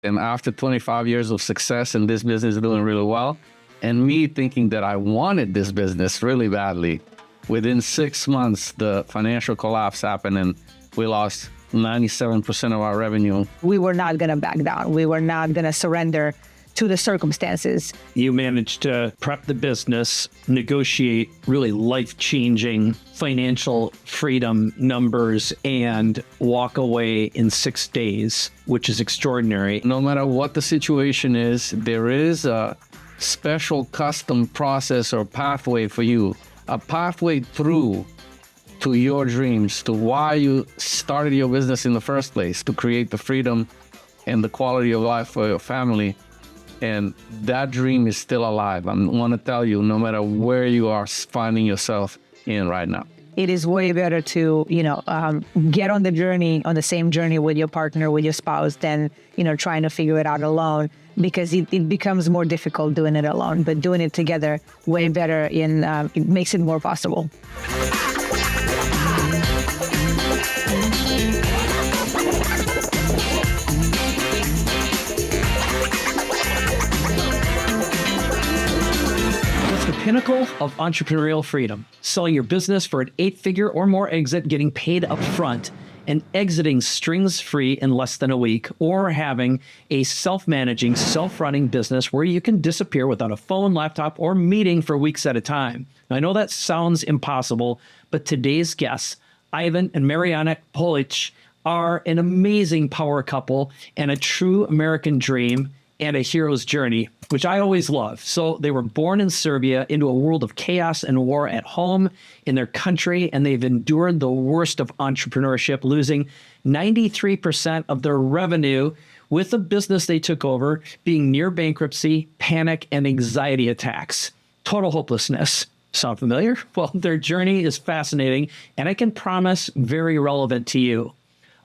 And after 25 years of success and this business is doing really well, and me thinking that I wanted this business really badly, within 6 months, the financial collapse happened and we lost 97% of our revenue. We were not going to back down. We were not going to surrender to the circumstances. You managed to prep the business, negotiate really life-changing financial freedom numbers, and walk away in 6 days, which is extraordinary. No matter what the situation is, there is a special custom process or pathway for you, a pathway through to your dreams, to why you started your business in the first place, to create the freedom and the quality of life for your family. And that dream is still alive. I want to tell you, no matter where you are finding yourself in right now. It is way better to, get on the journey, on the same journey with your partner, with your spouse, than, trying to figure it out alone, because it becomes more difficult doing it alone. But doing it together, way better, it makes it more possible. Pinnacle of entrepreneurial freedom. Selling your business for an 8-figure or more exit, getting paid up front, and exiting strings-free in less than a week, or having a self-managing, self-running business where you can disappear without a phone, laptop, or meeting for weeks at a time. Now, I know that sounds impossible, but today's guests, Ivan and Mariana Polic, are an amazing power couple and a true American dream and a hero's journey, which I always love. So they were born in Serbia into a world of chaos and war at home in their country, and they've endured the worst of entrepreneurship, losing 93% of their revenue with the business they took over being near bankruptcy, panic, and anxiety attacks. Total hopelessness. Sound familiar? Well, their journey is fascinating, and I can promise very relevant to you.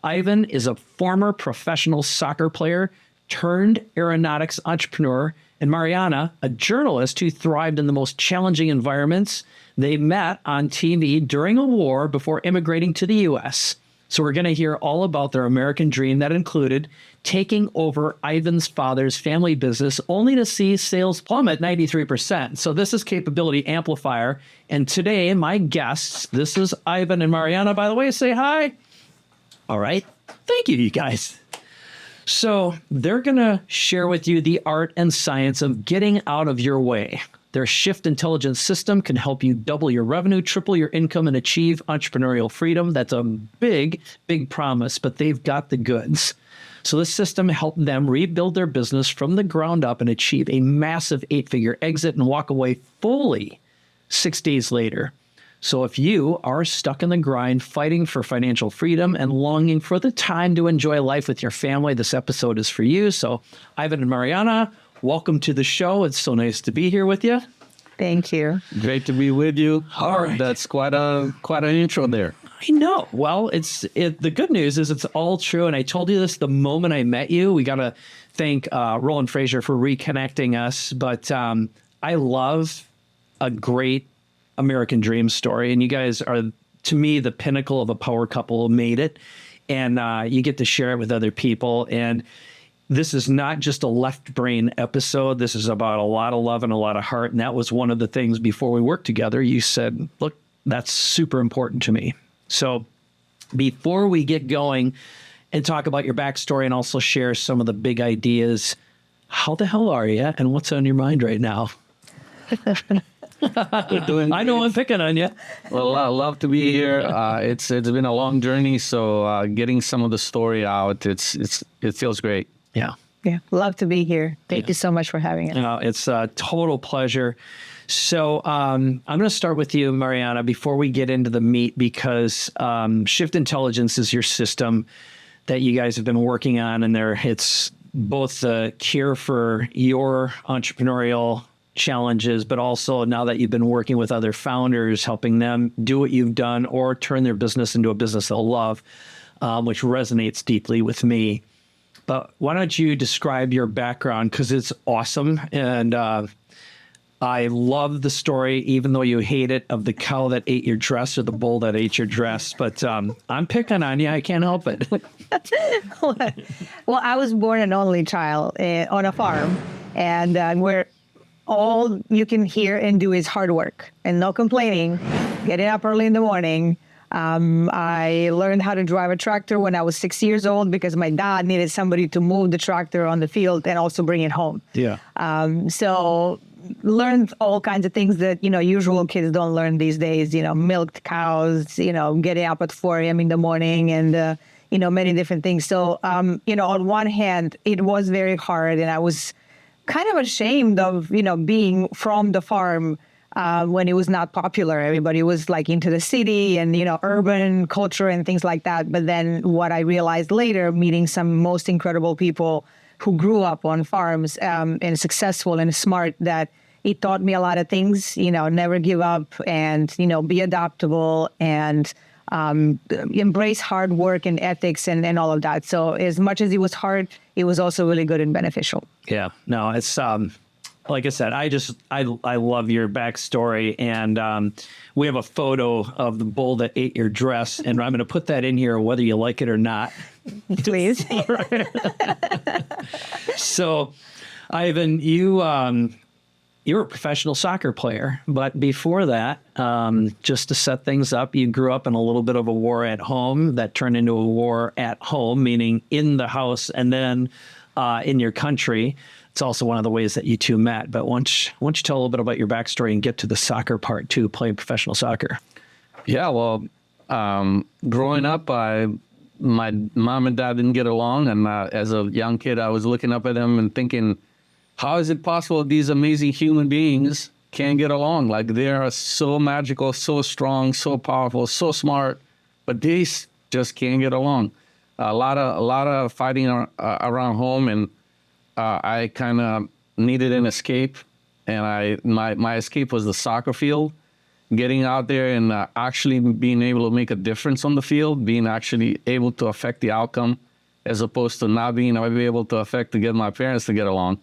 Ivan is a former professional soccer player turned aeronautics entrepreneur, and Mariana, a journalist who thrived in the most challenging environments. They met on TV during a war before immigrating to the U.S. So we're going to hear all about their American dream that included taking over Ivan's father's family business, only to see sales plummet 93%. So this is Capability Amplifier. And today, my guests, this is Ivan and Mariana, by the way. Say hi. All right. Thank you, you guys. So they're going to share with you the art and science of getting out of your way. Their shift intelligence system can help you double your revenue, triple your income, and achieve entrepreneurial freedom. That's a big, big promise, but they've got the goods. So this system helped them rebuild their business from the ground up and achieve a massive 8-figure exit and walk away fully 6 days later. So if you are stuck in the grind, fighting for financial freedom and longing for the time to enjoy life with your family, this episode is for you. So Ivan and Mariana, welcome to the show. It's so nice to be here with you. Thank you. Great to be with you. All right. That's quite an intro there. I know. Well, the good news is it's all true. And I told you this the moment I met you. We got to thank Roland Fraser for reconnecting us. But I love a great American dream story. And you guys are, to me, the pinnacle of a power couple who made it. And you get to share it with other people. And this is not just a left brain episode. This is about a lot of love and a lot of heart. And that was one of the things before we worked together. You said, look, that's super important to me. So before we get going and talk about your backstory and also share some of the big ideas, how the hell are you? And what's on your mind right now? I know I'm picking on you. Well, I love to be here. It's been a long journey, so getting some of the story out, it feels great. Yeah. Yeah, love to be here. Thank you so much for having us. It's a total pleasure. So I'm going to start with you, Mariana, before we get into the meat, because Shift Intelligence is your system that you guys have been working on, and it's both the cure for your entrepreneurial challenges, but also now that you've been working with other founders, helping them do what you've done or turn their business into a business they'll love, which resonates deeply with me. But why don't you describe your background, because it's awesome. And I love the story, even though you hate it, of the cow that ate your dress or the bull that ate your dress. But I'm picking on you. I can't help it. Well, I was born an only child on a farm, and where all you can hear and do is hard work and no complaining, getting up early in the morning. I learned how to drive a tractor when I was 6 years old because my dad needed somebody to move the tractor on the field and also bring it home. Yeah. So learned all kinds of things that, usual kids don't learn these days, milked cows, getting up at 4 a.m. in the morning and, many different things. So, on one hand, it was very hard and I was kind of ashamed of, being from the farm when it was not popular. Everybody was like into the city and, urban culture and things like that. But then what I realized later, meeting some most incredible people who grew up on farms and successful and smart, that it taught me a lot of things, never give up and, be adaptable and embrace hard work and ethics and all of that. So as much as it was hard, it was also really good and beneficial. Yeah, no, it's like I said, I love your backstory, and we have a photo of the bull that ate your dress, and I'm going to put that in here whether you like it or not. Please. So, Ivan, you were a professional soccer player, but before that, just to set things up, you grew up in a little bit of a war at home that turned into a war at home, meaning in the house and then in your country. It's also one of the ways that you two met. But why don't you tell a little bit about your backstory and get to the soccer part too, playing professional soccer? Yeah, well, growing up, my mom and dad didn't get along. And as a young kid, I was looking up at them and thinking, how is it possible these amazing human beings can't get along? Like, they are so magical, so strong, so powerful, so smart, but they just can't get along. A lot of fighting around home, and I kind of needed an escape, and my escape was the soccer field. Getting out there and actually being able to make a difference on the field, being actually able to affect the outcome, as opposed to not being able to affect to get my parents to get along.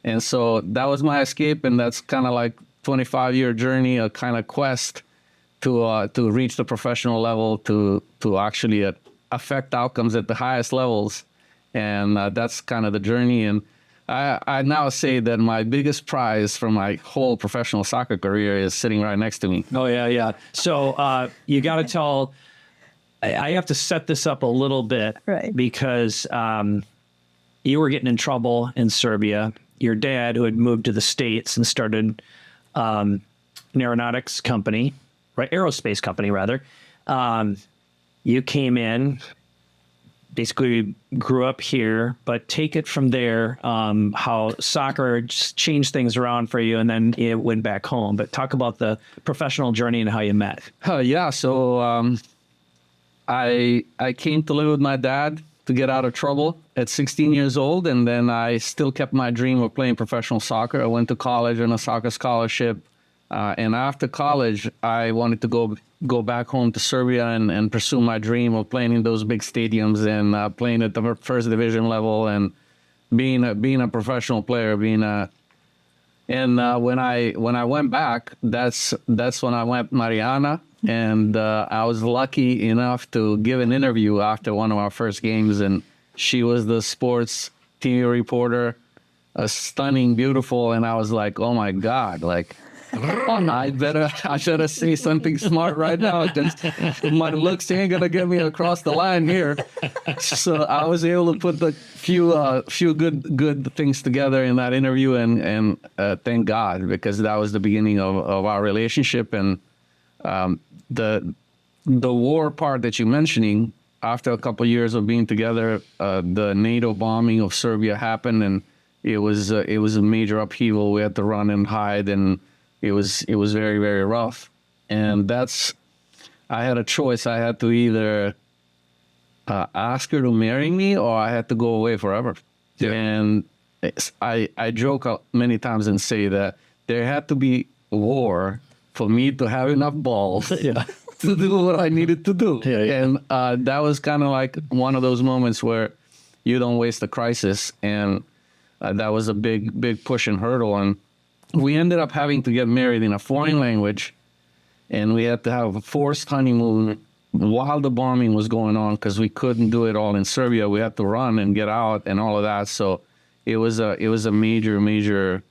And so that was my escape, and that's kind of like 25-year journey, a kind of quest to reach the professional level, to actually affect outcomes at the highest levels. And that's kind of the journey. And I now say that my biggest prize for my whole professional soccer career is sitting right next to me. Oh, yeah. So you got to tell, I have to set this up a little bit, Right. Because you were getting in trouble in Serbia. Your dad, who had moved to the States and started an aeronautics company, right? Aerospace company, rather. You came in, basically grew up here, but take it from there, how soccer just changed things around for you, and then it went back home. But talk about the professional journey and how you met. Yeah, so I came to live with my dad to get out of trouble at 16 years old, and then I still kept my dream of playing professional soccer. I went to college on a soccer scholarship, and after college, I wanted to go back home to Serbia and pursue my dream of playing in those big stadiums and playing at the first division level and being a professional player. When I went back, that's when I went Mariana. And I was lucky enough to give an interview after one of our first games, and she was the sports TV reporter, stunning, beautiful, and I was like, oh my God, like, I better say something smart right now, because my looks ain't gonna get me across the line here. So I was able to put the few good things together in that interview, and thank God, because that was the beginning of our relationship. And the war part that you're mentioning, after a couple of years of being together, the NATO bombing of Serbia happened, and it was a major upheaval. We had to run and hide, and it was very, very rough. And I had a choice. I had to either ask her to marry me, or I had to go away forever. Yeah. And I joke many times and say that there had to be war for me to have enough balls to do what I needed to do. Yeah. And that was kind of like one of those moments where you don't waste a crisis. And that was a big push and hurdle. And we ended up having to get married in a foreign language, and we had to have a forced honeymoon while the bombing was going on because we couldn't do it all in Serbia. We had to run and get out and all of that. So it was a major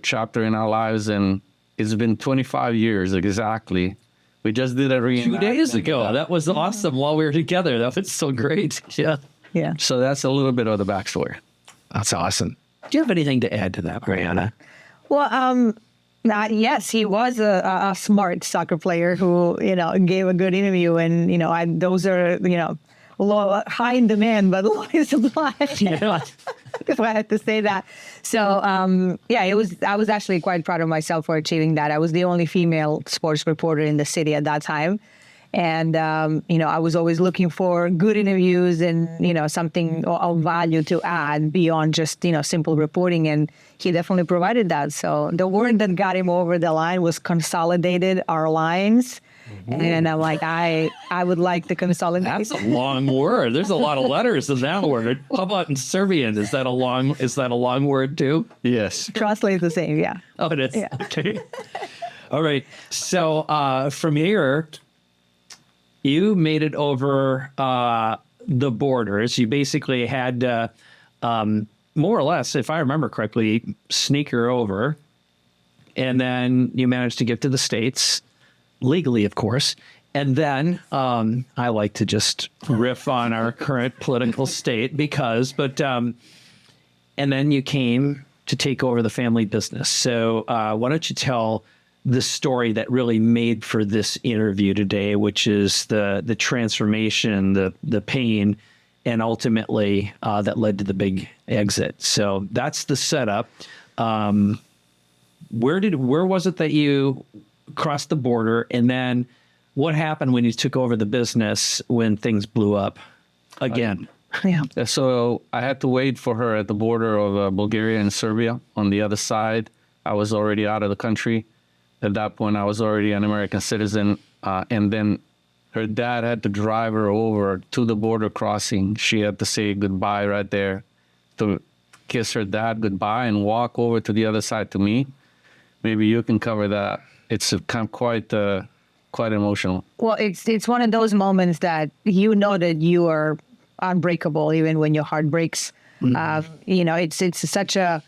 chapter in our lives, and it's been 25 years exactly. We just did a reenactment 2 days ago. That was awesome while we were together. That was so great. Yeah. Yeah. So that's a little bit of the backstory. That's awesome. Do you have anything to add to that, Mariana? Well, yes, he was a smart soccer player who, gave a good interview, and those are, low, high in demand, but low in supply. Yeah. If I had to say that. So, I was actually quite proud of myself for achieving that. I was the only female sports reporter in the city at that time. And, I was always looking for good interviews and, something of value to add beyond just, simple reporting. And he definitely provided that. So the word that got him over the line was consolidated our lines. And I'm like, I would like to consolidate. That's a long word. There's a lot of letters in that word. How about in Serbian? Is that a long word too? Yes. Translate the same, yeah. Oh, it is. Yeah. Okay. All right. So from here, you made it over the borders. You basically had to, more or less, if I remember correctly, sneak her over. And then you managed to get to the States, legally, of course. And then I like to just riff on our current political state and then you came to take over the family business. So why don't you tell the story that really made for this interview today, which is the transformation, the pain, and ultimately that led to the big exit. So that's the setup. Where was it that you crossed the border, and then what happened when you took over the business when things blew up again? Yeah. So I had to wait for her at the border of Bulgaria and Serbia on the other side. I was already out of the country. At that point, I was already an American citizen. And then her dad had to drive her over to the border crossing. She had to say goodbye right there, to kiss her dad goodbye and walk over to the other side to me. Maybe you can cover that. It's quite emotional. Well, it's one of those moments that that you are unbreakable even when your heart breaks. Mm-hmm. It's such a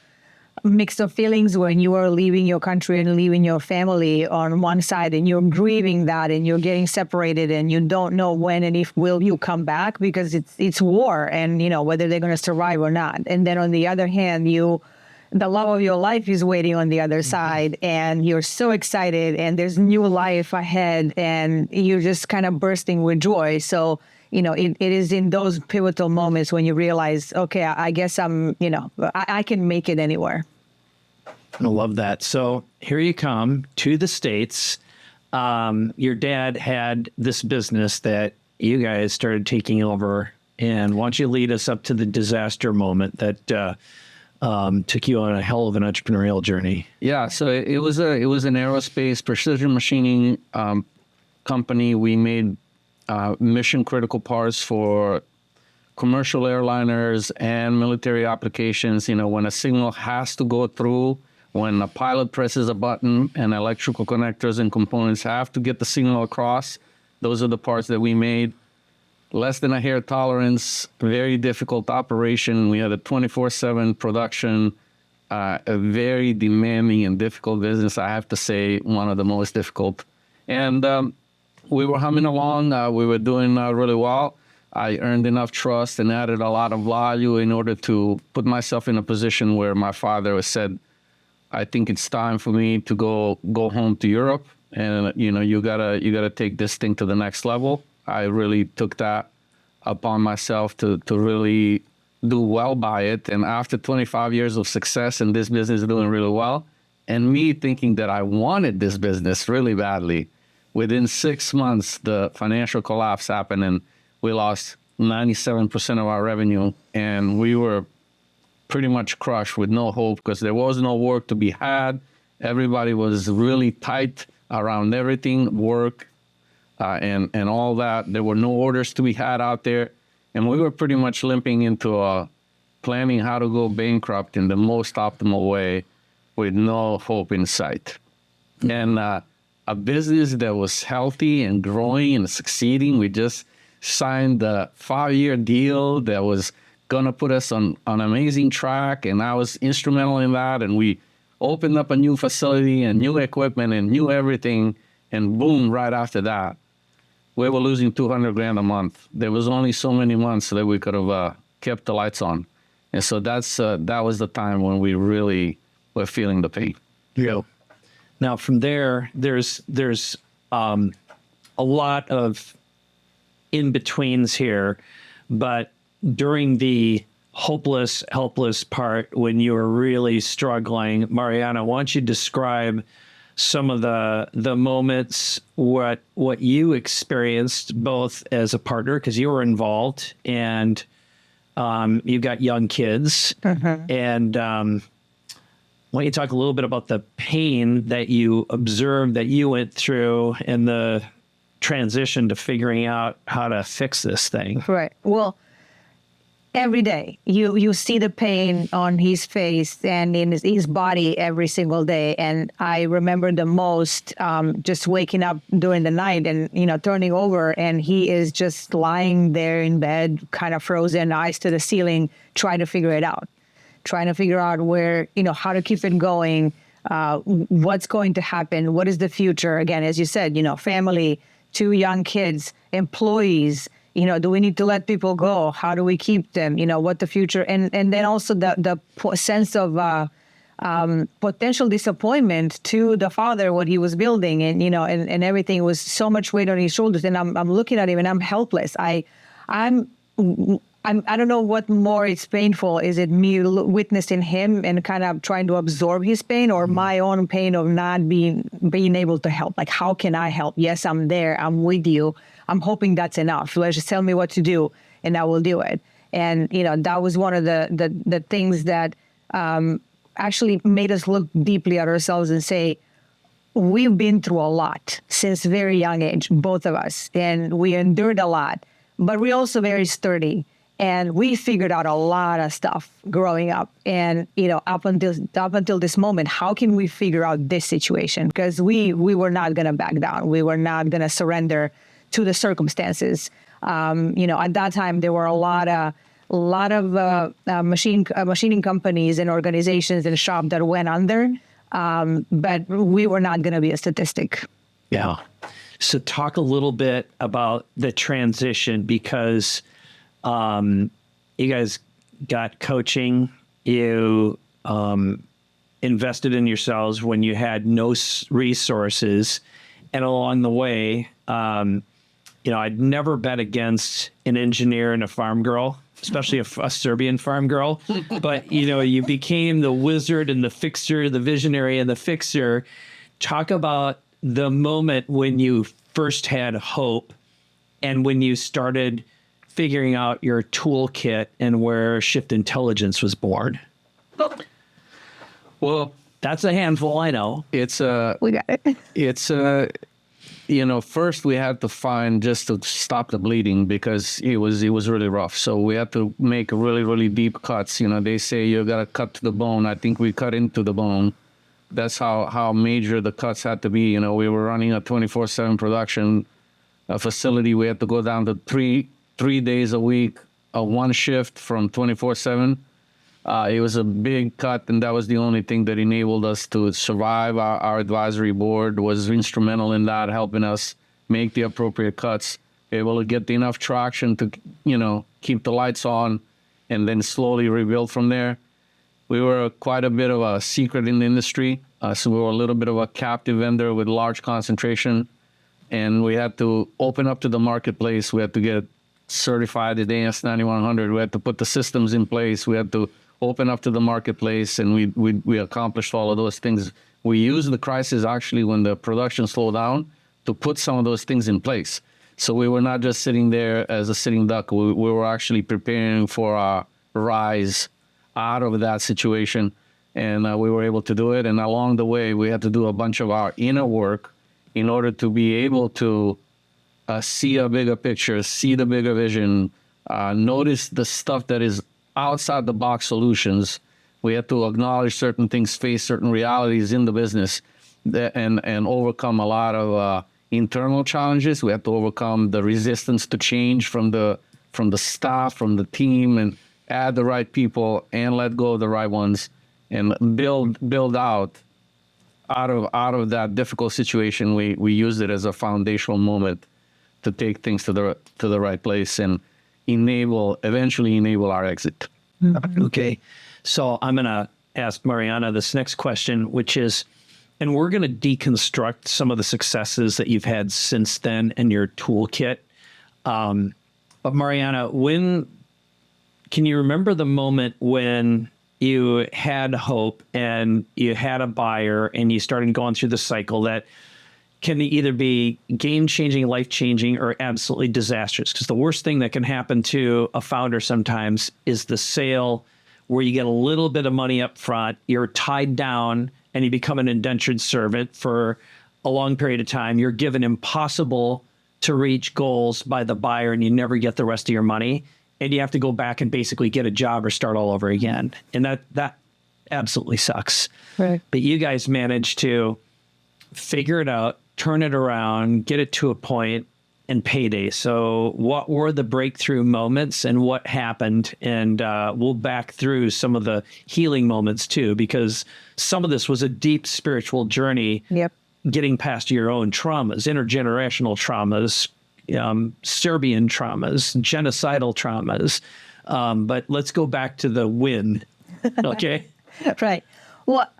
mix of feelings when you are leaving your country and leaving your family on one side, and you're grieving that, and you're getting separated, and you don't know when and if will you come back, because it's war, and whether they're going to survive or not. And then on the other hand, the love of your life is waiting on the other side, and you're so excited, and there's new life ahead, and you're just kind of bursting with joy. So, it is in those pivotal moments when you realize, okay, I guess I can make it anywhere. I love that. So here you come to the States. Your dad had this business that you guys started taking over, and why don't you lead us up to the disaster moment that took you on a hell of an entrepreneurial journey? Yeah, so it was an aerospace precision machining company. We made mission critical parts for commercial airliners and military applications. When a signal has to go through, when a pilot presses a button and electrical connectors and components have to get the signal across, those are the parts that we made. Less than a hair tolerance, very difficult operation. We had a 24/7 production, a very demanding and difficult business. I have to say, one of the most difficult. And we were humming along. We were doing really well. I earned enough trust and added a lot of value in order to put myself in a position where my father said, I think it's time for me to go home to Europe. And, you gotta take this thing to the next level. I really took that upon myself to really do well by it. And after 25 years of success and this business doing really well, and me thinking that I wanted this business really badly, within 6 months, the financial collapse happened, and we lost 97% of our revenue. And we were pretty much crushed with no hope because there was no work to be had. Everybody was really tight around everything, work, and all that. There were no orders to be had out there. And we were pretty much limping into planning how to go bankrupt in the most optimal way. with no hope in sight. And a business that was healthy and growing and succeeding, we just signed a 5-year deal that was going to put us on an amazing track. And I was instrumental in that. And we opened up a new facility and new equipment and new everything. And boom, right after that, we were losing $200,000 a month. There was only so many months that we could have kept the lights on. And so that was the time when we really were feeling the pain. Yeah. Now from there's a lot of in-betweens here, but during the hopeless, helpless part, when you were really struggling, Mariana, why don't you describe some of the moments, what you experienced both as a partner, because you were involved, and you've got young kids, and why don't you talk a little bit about the pain that you observed, that you went through, and the transition to figuring out how to fix this thing? Right. Well, every day you see the pain on his face and in his body every single day. And I remember the most just waking up during the night and, turning over, and he is just lying there in bed, kind of frozen, eyes to the ceiling, trying to figure out where, how to keep it going, what's going to happen, what is the future. Again, as you said, family, 2 young kids, employees, do we need to let people go? How do we keep them? What the future, and then also the sense of potential disappointment to the father, what he was building, and and everything was so much weight on his shoulders. And I'm looking at him and I'm helpless. I don't know what more is painful. Is it me witnessing him and kind of trying to absorb his pain, or my own pain of not being able to help? Like, how can I help? Yes, I'm there. I'm with you. I'm hoping that's enough. Let's just tell me what to do, and I will do it. And that was one of the things that actually made us look deeply at ourselves and say, we've been through a lot since very young age, both of us, and we endured a lot. But we're also very sturdy. And we figured out a lot of stuff growing up. And, up until this moment, how can we figure out this situation? Because we were not going to back down. We were not going to surrender to the circumstances. At that time, there were a lot of machining companies and organizations and shops that went under. But we were not going to be a statistic. Yeah. So talk a little bit about the transition, because you guys got coaching, you invested in yourselves when you had no resources. And along the way, I'd never bet against an engineer and a farm girl, especially a Serbian farm girl. But, you became the wizard and the fixer, the visionary and the fixer. Talk about the moment when you first had hope and when you started figuring out your toolkit and where Shift Intelligence was born. Well, that's a handful, I know. We got it. It's first we had to find, just to stop the bleeding, because it was really rough. So we had to make really, really deep cuts. They say you got to cut to the bone. I think we cut into the bone. That's how major the cuts had to be. We were running a 24/7 production facility. We had to go down to three days a week, one shift from 24/7. It was a big cut, and that was the only thing that enabled us to survive. Our advisory board was instrumental in that, helping us make the appropriate cuts, able to get enough traction to, keep the lights on, and then slowly rebuild from there. We were quite a bit of a secret in the industry, so we were a little bit of a captive vendor with large concentration, and we had to open up to the marketplace. We had to get certified at AS9100. We had to put the systems in place. We had to open up to the marketplace, and we accomplished all of those things. We used the crisis, actually, when the production slowed down, to put some of those things in place. So we were not just sitting there as a sitting duck. We were actually preparing for our rise out of that situation, and we were able to do it. And along the way, we had to do a bunch of our inner work in order to be able to see a bigger picture, see the bigger vision, notice the stuff that is outside the box solutions We had to acknowledge certain things, face certain realities in the business, and overcome a lot of internal challenges. We had to overcome the resistance to change from the staff, from the team, and add the right people and let go of the right ones, and build out of that difficult situation. We used it as a foundational moment to take things to the right place and eventually enable our exit. Okay. So I'm going to ask Mariana this next question, which is, and we're going to deconstruct some of the successes that you've had since then in your toolkit. But Mariana, can you remember the moment when you had hope and you had a buyer and you started going through the cycle that can either be game-changing, life-changing, or absolutely disastrous? Because the worst thing that can happen to a founder sometimes is the sale where you get a little bit of money up front, you're tied down, and you become an indentured servant for a long period of time. You're given impossible to reach goals by the buyer, and you never get the rest of your money. And you have to go back and basically get a job or start all over again. And that absolutely sucks. Right. But you guys managed to figure it out, turn it around, get it to a point, and payday. So what were the breakthrough moments and what happened? And we'll back through some of the healing moments too, because some of this was a deep spiritual journey. Yep. Getting past your own traumas, intergenerational traumas, Serbian traumas, genocidal traumas. But let's go back to the win. Okay. Right. Well,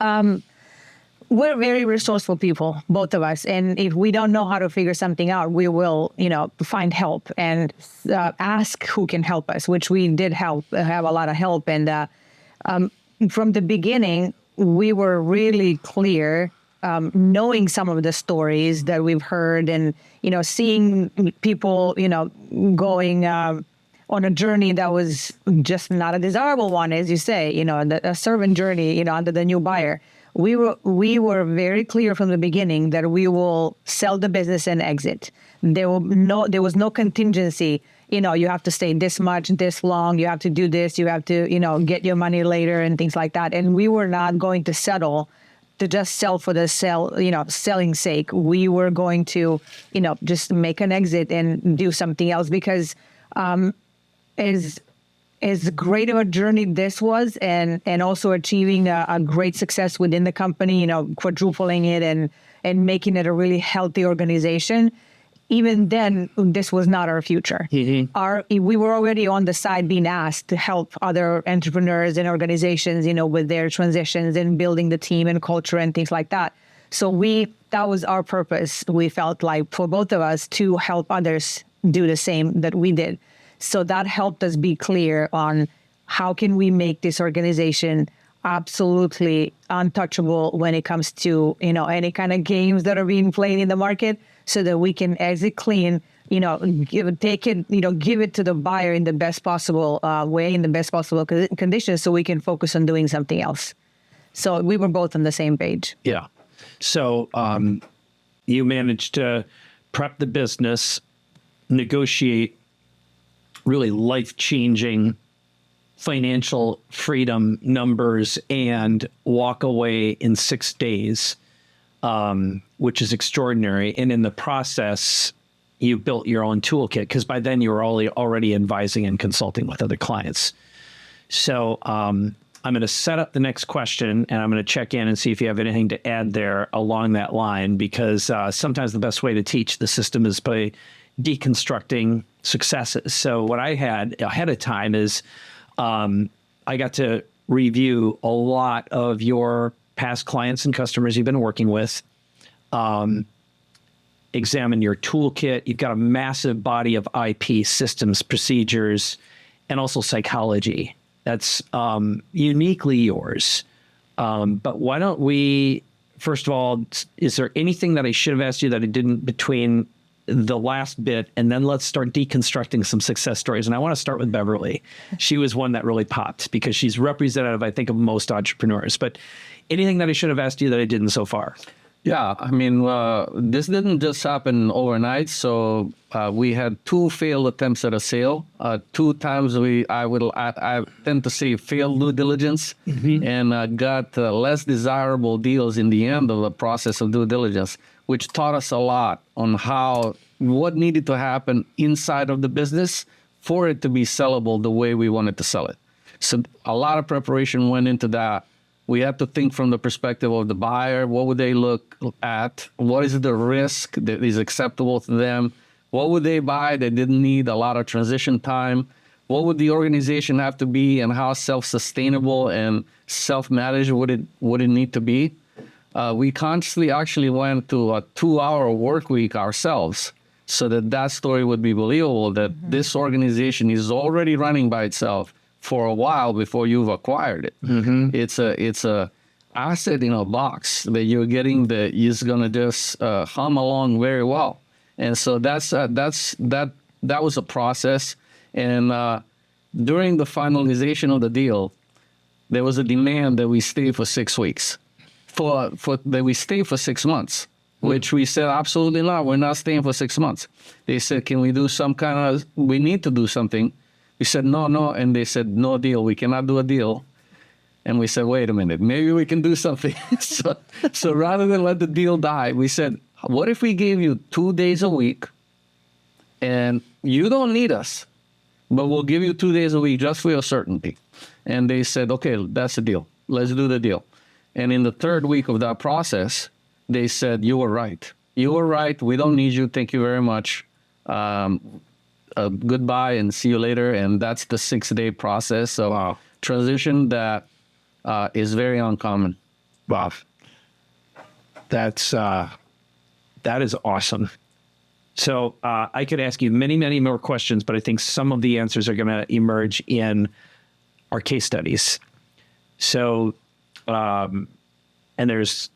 we're very resourceful people, both of us. And if we don't know how to figure something out, we will, find help and ask who can help us, which we did have a lot of help. And from the beginning, we were really clear, knowing some of the stories that we've heard and, seeing people, going on a journey that was just not a desirable one, as you say, a servant journey, under the new buyer. We were very clear from the beginning that we will sell the business and exit. There was no contingency. You have to stay this much, this long. You have to do this. You have to, get your money later and things like that. And we were not going to settle to just sell for the selling sake. We were going to, just make an exit and do something else because, as great of a journey this was, and also achieving a great success within the company, quadrupling it and making it a really healthy organization. Even then, this was not our future. Mm-hmm. We were already on the side being asked to help other entrepreneurs and organizations, with their transitions and building the team and culture and things like that. So that was our purpose. We felt like for both of us to help others do the same that we did. So that helped us be clear on how can we make this organization absolutely untouchable when it comes to, any kind of games that are being played in the market, so that we can exit clean, give it to the buyer in the best possible way, in the best possible conditions, so we can focus on doing something else. So we were both on the same page. Yeah. So you managed to prep the business, negotiate really life-changing financial freedom numbers, and walk away in 6 days, which is extraordinary. And in the process, you built your own toolkit, because by then you were already advising and consulting with other clients. So I'm going to set up the next question, and I'm going to check in and see if you have anything to add there along that line, because sometimes the best way to teach the system is by deconstructing successes. So what I had ahead of time is I got to review a lot of your past clients and customers you've been working with, examine your toolkit. You've got a massive body of IP, systems, procedures, and also psychology. That's uniquely yours. But why don't we, first of all, is there anything that I should have asked you that I didn't between the last bit, and then let's start deconstructing some success stories. And I want to start with Beverly. She was one that really popped because she's representative, I think, of most entrepreneurs. But anything that I should have asked you that I didn't so far? Yeah, I mean, this didn't just happen overnight. So we had 2 failed attempts at a sale. 2 times I tend to say failed due diligence, and got less desirable deals in the end of the process of due diligence, which taught us a lot on what needed to happen inside of the business for it to be sellable the way we wanted to sell it. So a lot of preparation went into that. We have to think from the perspective of the buyer. What would they look at? What is the risk that is acceptable to them? What would they buy that didn't need a lot of transition time? What would the organization have to be, and how self-sustainable and self-managed would it need to be? We consciously actually went to a 2-hour work week ourselves so that story would be believable, that this organization is already running by itself for a while before you've acquired it. It's a asset in a box that you're getting that is gonna just hum along very well. And so that was a process. And during the finalization of the deal, there was a demand that we stay for 6 weeks, that we stay for 6 months, which we said absolutely not. We're not staying for 6 months. They said, can we do we need to do something. We said, no. And they said, no deal. We cannot do a deal. And we said, wait a minute, maybe we can do something. so rather than let the deal die, we said, what if we gave you 2 days a week and you don't need us, but we'll give you 2 days a week just for your certainty. And they said, okay, that's the deal. Let's do the deal. And in the 3rd week of that process, they said, you were right. You were right. We don't need you. Thank you very much. Goodbye and see you later. And that's the 6-day process of transition that is very uncommon. Wow. That is awesome. So I could ask you many, many more questions, but I think some of the answers are going to emerge in our case studies. So, and there's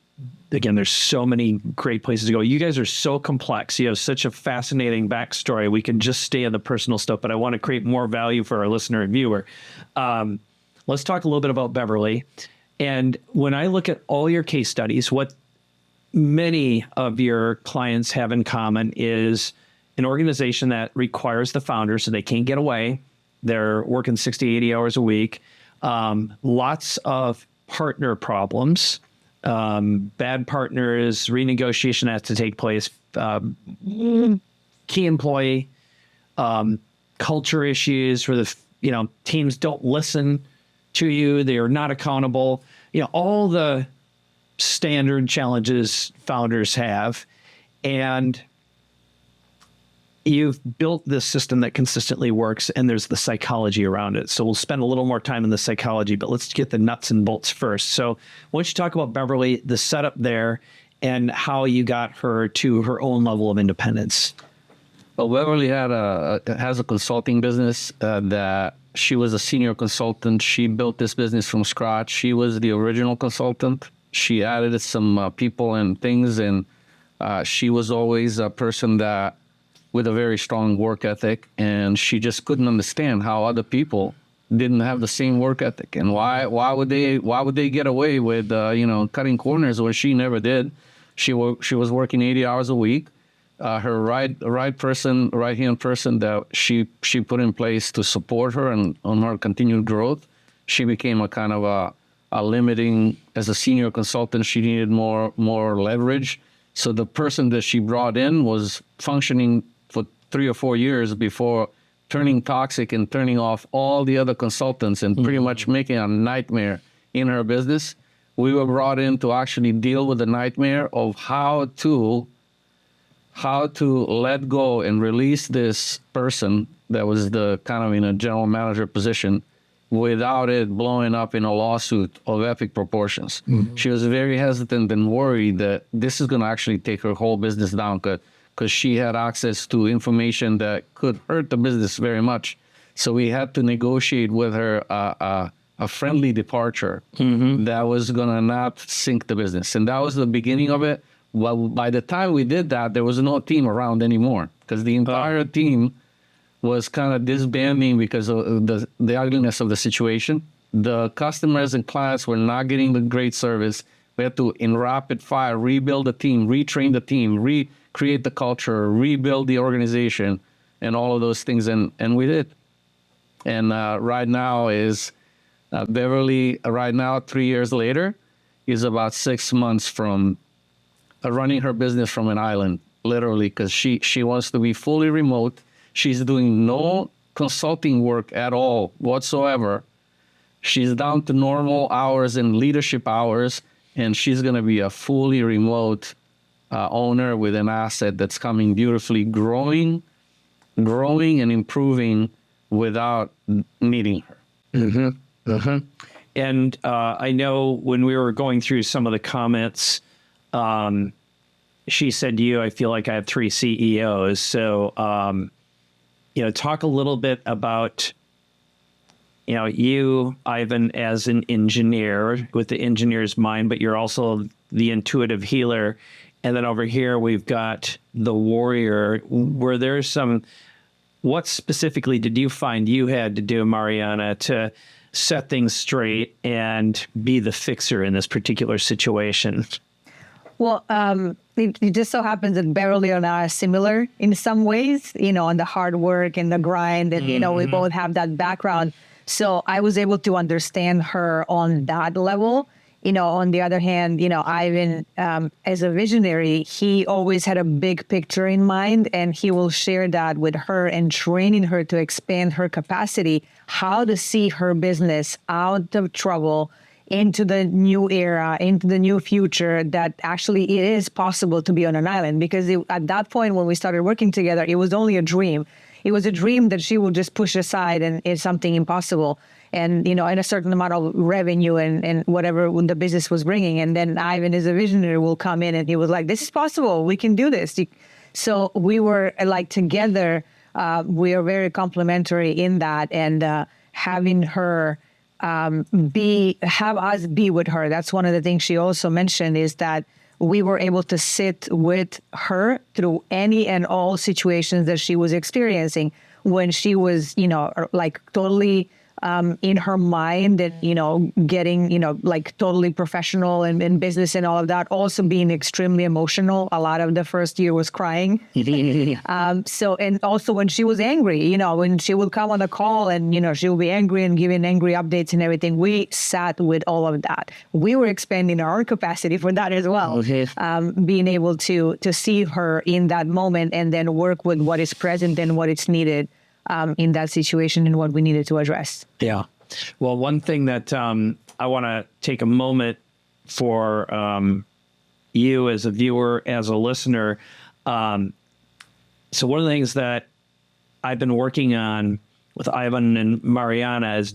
so many great places to go. You guys are so complex. You have such a fascinating backstory. We can just stay on the personal stuff, but I want to create more value for our listener and viewer. Let's talk a little bit about Beverly. And when I look at all your case studies, what many of your clients have in common is an organization that requires the founder, so they can't get away. They're working 60, 80 hours a week. Lots of partner problems. Bad partners, renegotiation has to take place, key employee, culture issues where the teams don't listen to you, they are not accountable, all the standard challenges founders have. And you've built this system that consistently works, and there's the psychology around it. So we'll spend a little more time in the psychology, but let's get the nuts and bolts first. So why don't you talk about Beverly, the setup there, and how you got her to her own level of independence? Well, Beverly has a consulting business that she was a senior consultant. She built this business from scratch. She was the original consultant. She added some people and things, and she was always a person that with a very strong work ethic, and she just couldn't understand how other people didn't have the same work ethic, and why would they get away with cutting corners when she never did. She was working 80 hours a week. Her right hand person that she put in place to support her and on her continued growth. She became a kind of a limiting. As a senior consultant, she needed more leverage. So the person that she brought in was functioning for 3 or 4 years before turning toxic and turning off all the other consultants and pretty much making a nightmare in her business. We were brought in to actually deal with the nightmare of how to let go and release this person that was the kind of in a general manager position without it blowing up in a lawsuit of epic proportions. She was very hesitant and worried that this is going to actually take her whole business down because she had access to information that could hurt the business very much. So we had to negotiate with her a friendly departure that was going to not sink the business. And that was the beginning of it. Well, by the time we did that, there was no team around anymore because the entire team was kind of disbanding because of the ugliness of the situation. The customers and clients were not getting the great service. We had to, in rapid fire, rebuild the team, retrain the team, recreate the culture, rebuild the organization, and all of those things. And we did. And right now is Beverly, right now, 3 years later, is about 6 months from running her business from an island, literally, because she wants to be fully remote. She's doing no consulting work at all whatsoever. She's down to normal hours and leadership hours, and she's going to be a fully remote owner with an asset that's coming beautifully, growing and improving without needing her. And I know when we were going through some of the comments, she said to you, I feel like I have 3 CEOs. So, talk a little bit about, you, Ivan, as an engineer with the engineer's mind, but you're also the intuitive healer. And then over here, we've got the warrior. Were there what specifically did you find you had to do, Mariana, to set things straight and be the fixer in this particular situation? Well, it just so happens that Beverly and I are similar in some ways, on the hard work and the grind. And, we both have that background. So I was able to understand her on that level. On the other hand, Ivan, as a visionary, he always had a big picture in mind, and he will share that with her and training her to expand her capacity, how to see her business out of trouble, into the new era, into the new future, that actually it is possible to be on an island. Because at that point, when we started working together, it was only a dream. It was a dream that she would just push aside, and it's something impossible. And, in a certain amount of revenue and whatever the business was bringing. And then Ivan, as a visionary, will come in and he was like, this is possible. We can do this. So we were like together. We are very complementary in that. And having her have us be with her. That's one of the things she also mentioned, is that we were able to sit with her through any and all situations that she was experiencing when she was, like totally in her mind and, getting, like totally professional and in business and all of that, also being extremely emotional. A lot of the first year was crying. And also when she was angry, when she would come on a call and, she would be angry and giving angry updates and everything, we sat with all of that. We were expanding our capacity for that as well. Being able to see her in that moment and then work with what is present and what is needed in that situation and what we needed to address. Yeah. Well, one thing that I want to take a moment for you as a viewer, as a listener. So one of the things that I've been working on with Ivan and Mariana is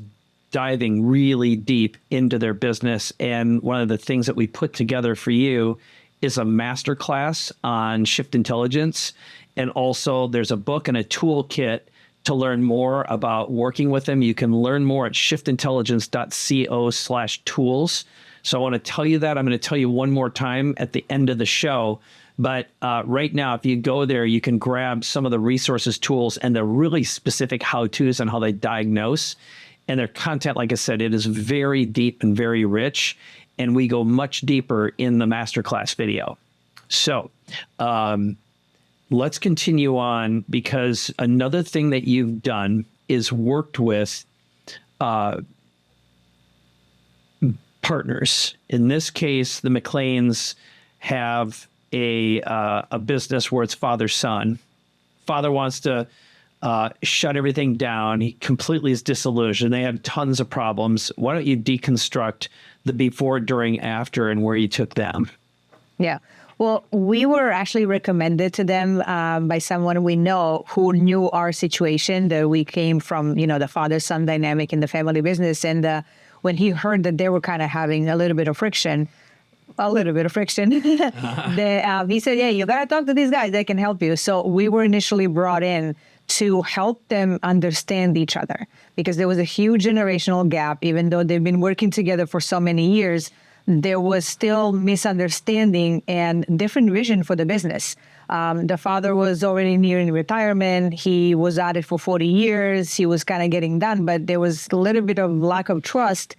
diving really deep into their business. And one of the things that we put together for you is a masterclass on shift intelligence. And also there's a book and a toolkit to learn more about working with them. You can learn more at shiftintelligence.co/tools. So I want to tell you that. I'm going to tell you one more time at the end of the show. But right now, if you go there, you can grab some of the resources, tools, and the really specific how-tos on how they diagnose. And their content, like I said, it is very deep and very rich. And we go much deeper in the masterclass video. So let's continue on, because another thing that you've done is worked with partners. In this case, the McLeans have a business where it's father-son. Father wants to shut everything down. He completely is disillusioned. They had tons of problems. Why don't you deconstruct the before, during, after, and where you took them? Yeah. Well, we were actually recommended to them by someone we know who knew our situation, that we came from, the father-son dynamic in the family business. And when he heard that they were kind of having a little bit of friction, he said, yeah, you got to talk to these guys. They can help you. So we were initially brought in to help them understand each other, because there was a huge generational gap. Even though they've been working together for so many years, there was still misunderstanding and different vision for the business. The father was already nearing retirement. He was at it for 40 years. He was kind of getting done, but there was a little bit of lack of trust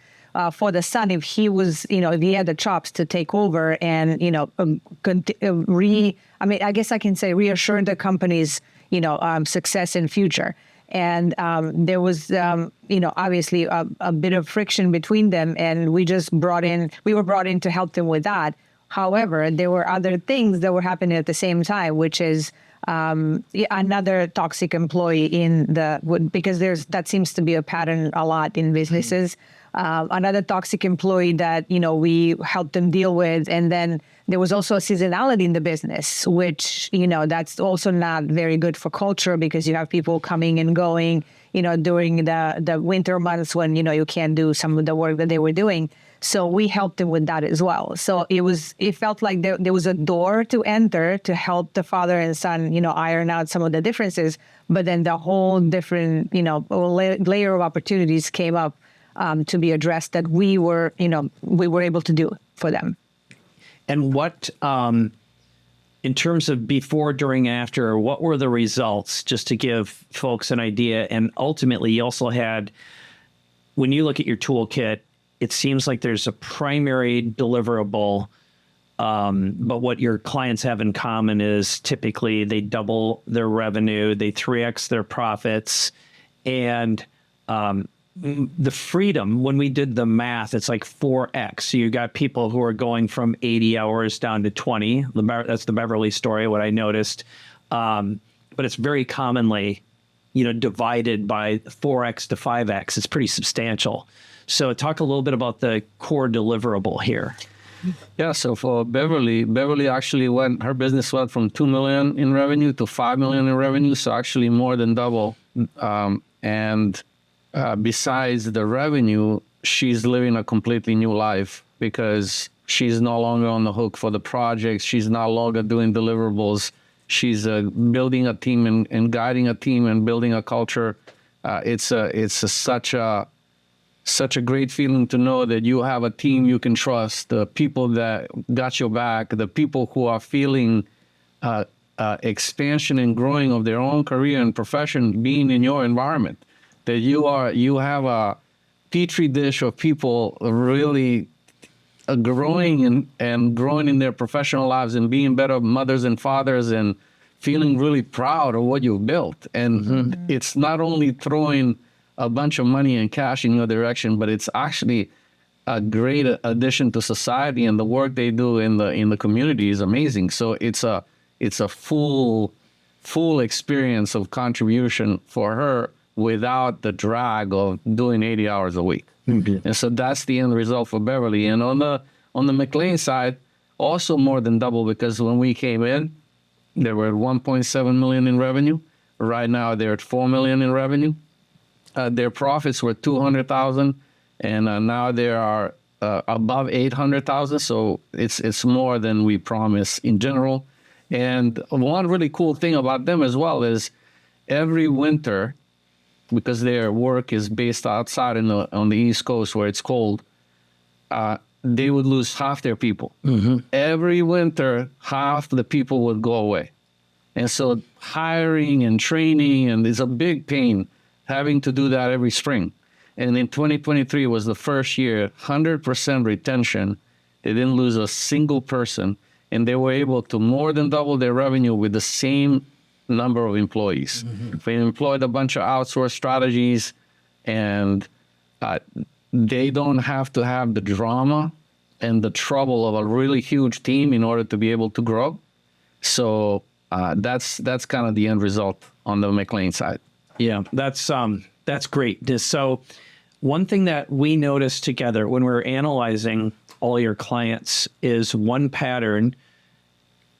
for the son, if he was, if he had the chops to take over and, I guess I can say reassure the company's, success in future. And there was, obviously a bit of friction between them, and we were brought in to help them with that. However, there were other things that were happening at the same time, which is another toxic employee because that seems to be a pattern a lot in businesses. Another toxic employee that, we helped them deal with. And then there was also a seasonality in the business, which, that's also not very good for culture, because you have people coming and going, during the winter months when, you can't do some of the work that they were doing. So we helped them with that as well. So it felt like there was a door to enter to help the father and son, iron out some of the differences. But then the whole different, layer of opportunities came up to be addressed that we were able to do for them. And what, in terms of before, during, after, what were the results, just to give folks an idea? And ultimately, you also had, when you look at your toolkit, it seems like there's a primary deliverable, but what your clients have in common is typically they double their revenue, they 3x their profits, and the freedom, when we did the math, it's like 4x. So you got people who are going from 80 hours down to 20. That's the Beverly story, what I noticed. But it's very commonly, divided by 4x to 5x. It's pretty substantial. So talk a little bit about the core deliverable here. Yeah, so for Beverly actually her business went from 2 million in revenue to 5 million in revenue, so actually more than double. Besides the revenue, she's living a completely new life, because she's no longer on the hook for the projects. She's no longer doing deliverables. She's building a team and guiding a team and building a culture. It's such a great feeling to know that you have a team you can trust, the people that got your back, the people who are feeling expansion and growing of their own career and profession being in your environment. That you have a petri dish of people really growing and growing in their professional lives and being better mothers and fathers and feeling really proud of what you've built. And it's not only throwing a bunch of money and cash in your direction, but it's actually a great addition to society, and the work they do in the community is amazing. So it's a full experience of contribution for her without the drag of doing 80 hours a week. And so that's the end result for Beverly. And on the McLean side, also more than double, because when we came in, they were at 1.7 million in revenue. Right now, they're at 4 million in revenue. Their profits were 200,000, and now they are above 800,000. So it's more than we promised in general. And one really cool thing about them as well is every winter, because their work is based outside on the East Coast where it's cold, they would lose half their people. Every winter, half the people would go away. And so hiring and training, and it's a big pain having to do that every spring. And in 2023 was the first year, 100% retention. They didn't lose a single person, and they were able to more than double their revenue with the same number of employees. They employed a bunch of outsourced strategies, and they don't have to have the drama and the trouble of a really huge team in order to be able to grow. So that's kind of the end result on the McLean side. Yeah, that's great. So one thing that we noticed together when we were analyzing all your clients is one pattern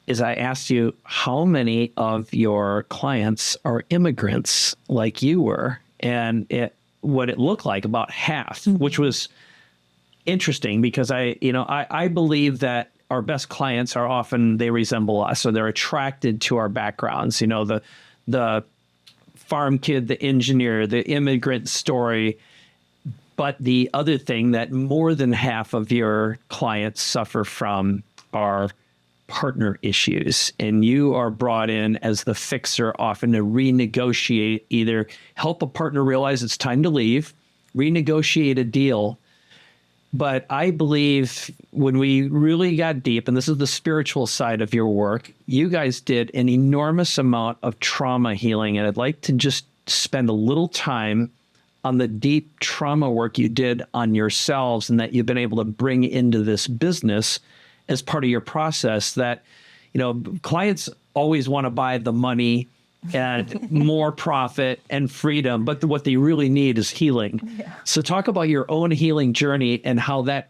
is I asked you how many of your clients are immigrants like you were, and what it looked like about half, which was interesting because I believe that our best clients are often, they resemble us, so they're attracted to our backgrounds. The farm kid, the engineer, the immigrant story. But the other thing that more than half of your clients suffer from are partner issues. And you are brought in as the fixer, often to renegotiate, either help a partner realize it's time to leave, renegotiate a deal. But I believe when we really got deep, and this is the spiritual side of your work, you guys did an enormous amount of trauma healing. And I'd like to just spend a little time on the deep trauma work you did on yourselves and that you've been able to bring into this business as part of your process. That, clients always want to buy the money and more profit and freedom, but what they really need is healing. Yeah. So talk about your own healing journey and how that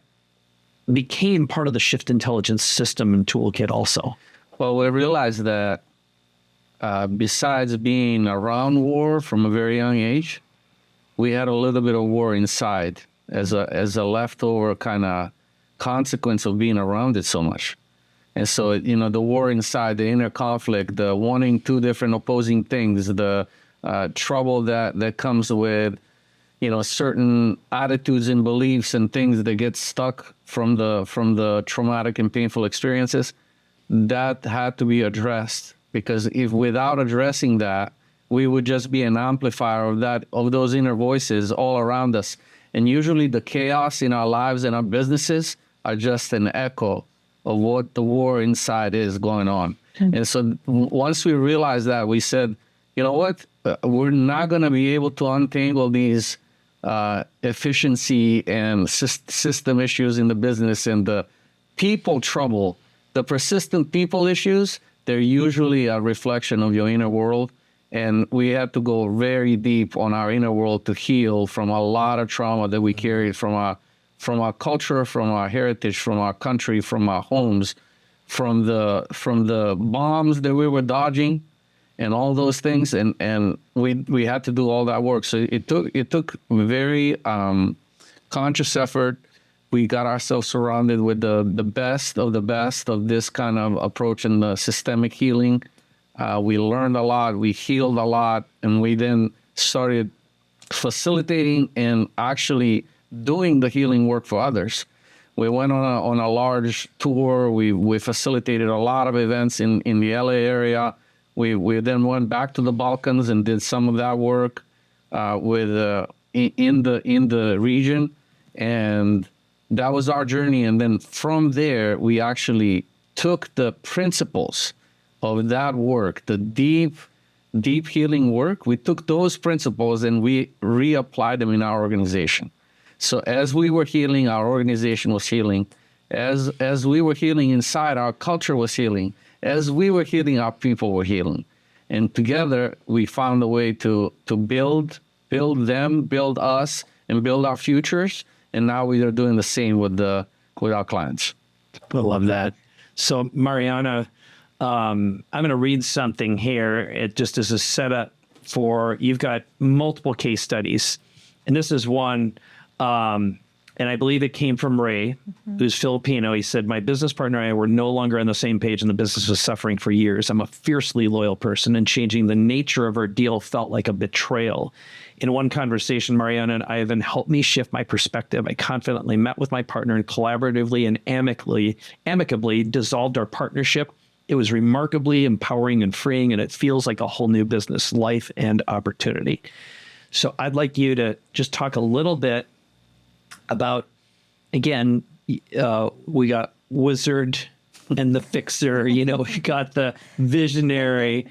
became part of the Shift Intelligence system and toolkit also. Well, we realized that besides being around war from a very young age, we had a little bit of war inside as a leftover kind of consequence of being around it so much. And so, the war inside, the inner conflict, the wanting two different opposing things, the trouble that comes with, certain attitudes and beliefs and things that get stuck from the traumatic and painful experiences, that had to be addressed. Because if without addressing that, we would just be an amplifier of those inner voices all around us. And usually the chaos in our lives and our businesses are just an echo of what the war inside is going on. And so once we realized that, we said, you know what, we're not going to be able to untangle these efficiency and system issues in the business and the people trouble, the persistent people issues. They're usually a reflection of your inner world. And we had to go very deep on our inner world to heal from a lot of trauma that we carried from our culture, from our heritage, from our country, from our homes, from the bombs that we were dodging, and all those things. And we had to do all that work. So it took very conscious effort. We got ourselves surrounded with the best of this kind of approach in the systemic healing. We learned a lot, we healed a lot, and we then started facilitating and actually doing the healing work for others. We went on a large tour. We facilitated a lot of events in the LA area. We then went back to the Balkans and did some of that work in the region, and that was our journey. And then from there, we actually took the principles of that work, the deep healing work. We took those principles and we reapplied them in our organization. So as we were healing, our organization was healing. As we were healing inside, our culture was healing. As we were healing, our people were healing. And together, we found a way to build them, build us, and build our futures. And now we are doing the same with our clients. I love that. So Mariana, I'm going to read something here. It just is a setup for, you've got multiple case studies. And this is one, and I believe it came from Ray, who's Filipino. He said, my business partner and I were no longer on the same page and the business was suffering for years. I'm a fiercely loyal person, and changing the nature of our deal felt like a betrayal. In one conversation, Mariana and Ivan helped me shift my perspective. I confidently met with my partner and collaboratively and amicably dissolved our partnership. It was remarkably empowering and freeing, and it feels like a whole new business life and opportunity. So I'd like you to just talk a little bit about, again, we got Wizard and the Fixer, we got the Visionary,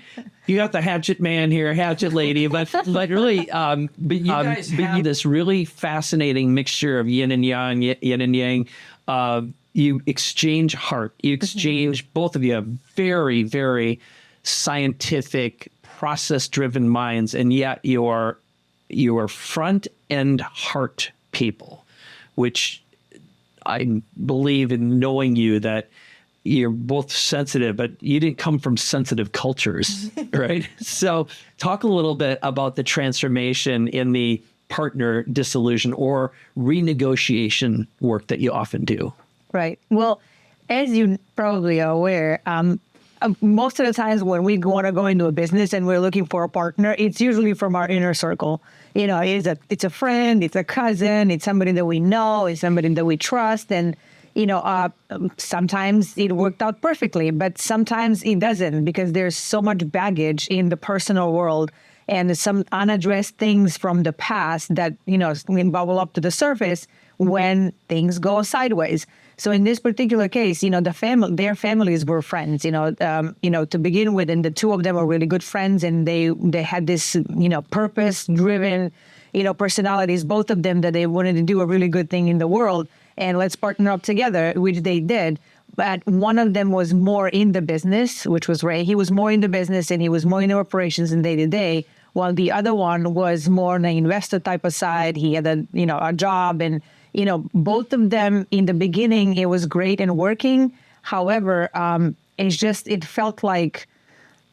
you got the Hatchet Man here, Hatchet Lady, but really, but you guys have this really fascinating mixture of yin and yang. You exchange heart. You exchange, both of you have very, very scientific, process-driven minds, and yet you are front and heart people, which I believe in knowing you that you're both sensitive, but you didn't come from sensitive cultures, right? So talk a little bit about the transformation in the partner dissolution or renegotiation work that you often do. Right. Well, as you probably are aware, most of the times when we want to go into a business and we're looking for a partner, it's usually from our inner circle. It's a friend, it's a cousin, it's somebody that we know, it's somebody that we trust. And, sometimes it worked out perfectly, but sometimes it doesn't, because there's so much baggage in the personal world and some unaddressed things from the past that, bubble up to the surface when things go sideways. So in this particular case, their families were friends, to begin with, and the two of them were really good friends, and they had this, purpose-driven, personalities, both of them, that they wanted to do a really good thing in the world, and let's partner up together, which they did. But one of them was more in the business, which was Ray. He was more in the business and he was more in the operations and day-to-day, while the other one was more on the investor type of side. He had a job, and both of them in the beginning, it was great and working. However, it felt like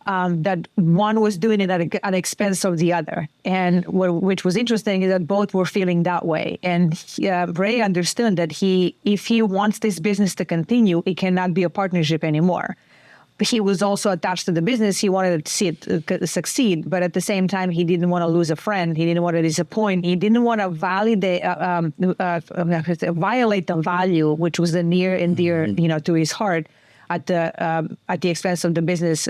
that one was doing it at the expense of the other. And which was interesting is that both were feeling that way. And Ray understood that if he wants this business to continue, it cannot be a partnership anymore. He was also attached to the business. He wanted to see it succeed, but at the same time, he didn't want to lose a friend. He didn't want to disappoint. He didn't want to violate the value, which was the near and dear, to his heart, at the expense of the business,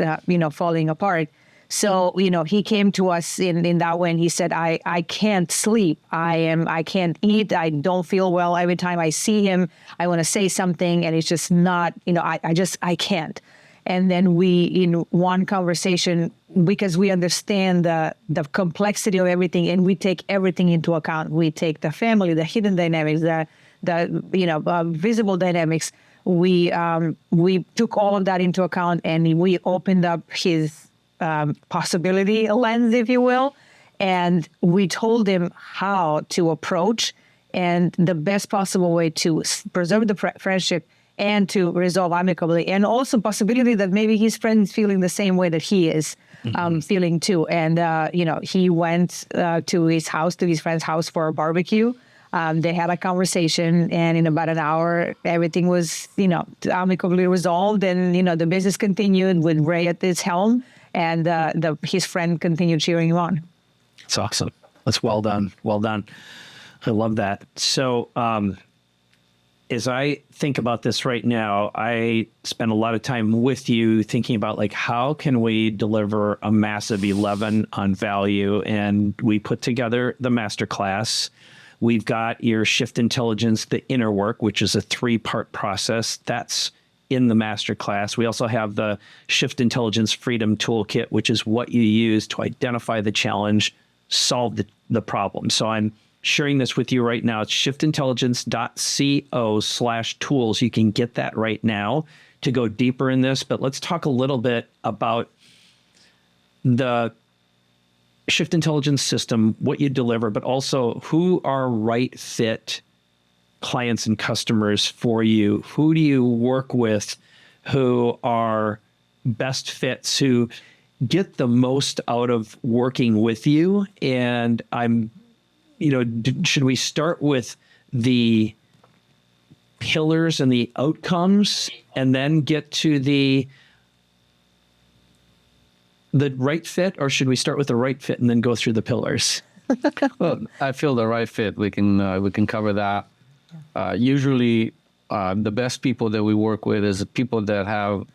falling apart. So, he came to us in that way, and he said, I can't sleep. I can't eat. I don't feel well. Every time I see him, I want to say something, and it's just not, I can't. And then we, in one conversation, because we understand the complexity of everything, and we take everything into account. We take the family, the hidden dynamics, the visible dynamics. We took all of that into account, and we opened up his possibility lens, if you will, and we told him how to approach and the best possible way to preserve the friendship and to resolve amicably, and also possibility that maybe his friend's feeling the same way that he is feeling too. And, he went to his friend's house for a barbecue. They had a conversation, and in about an hour, everything was, amicably resolved, and, the business continued with Ray at his helm, and his friend continued cheering him on. That's awesome. That's well done. Well done. I love that. So, as I think about this right now, I spend a lot of time with you thinking about how can we deliver a massive 11 on value, and we put together the masterclass. We've got your Shift Intelligence, the inner work, which is a 3-part process. That's in the masterclass. We also have the Shift Intelligence Freedom Toolkit, which is what you use to identify the challenge, solve the problem. So I'm sharing this with you right now. It's shiftintelligence.co/tools. You can get that right now to go deeper in this. But let's talk a little bit about the Shift Intelligence system, what you deliver, but also who are right fit clients and customers for you. Who do you work with who are best fits, who get the most out of working with you? And should we start with the pillars and the outcomes and then get to the right fit, or should we start with the right fit and then go through the pillars? Well, I feel the right fit. We can cover that. Usually, the best people that we work with is people that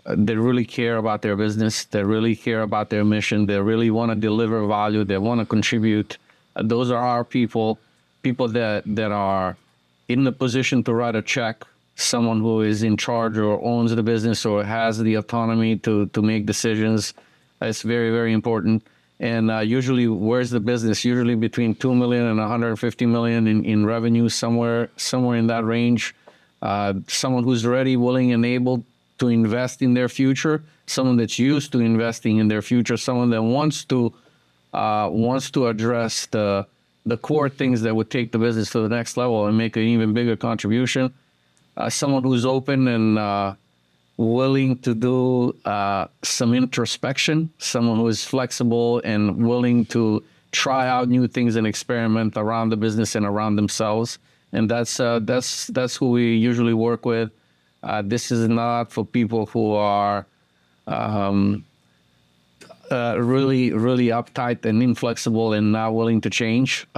they really care about their business. They really care about their mission. They really want to deliver value. They want to contribute. Those are our people that are in the position to write a check, someone who is in charge or owns the business or has the autonomy to make decisions. It's very, very important. And usually, where's the business? Usually between 2 million and 150 million in revenue, somewhere in that range. Someone who's ready, willing, and able to invest in their future. Someone that's used to investing in their future. Someone that wants to address the core things that would take the business to the next level and make an even bigger contribution. Someone who's open and willing to do some introspection. Someone who is flexible and willing to try out new things and experiment around the business and around themselves. And that's who we usually work with. This is not for people who are really, really uptight and inflexible and not willing to change.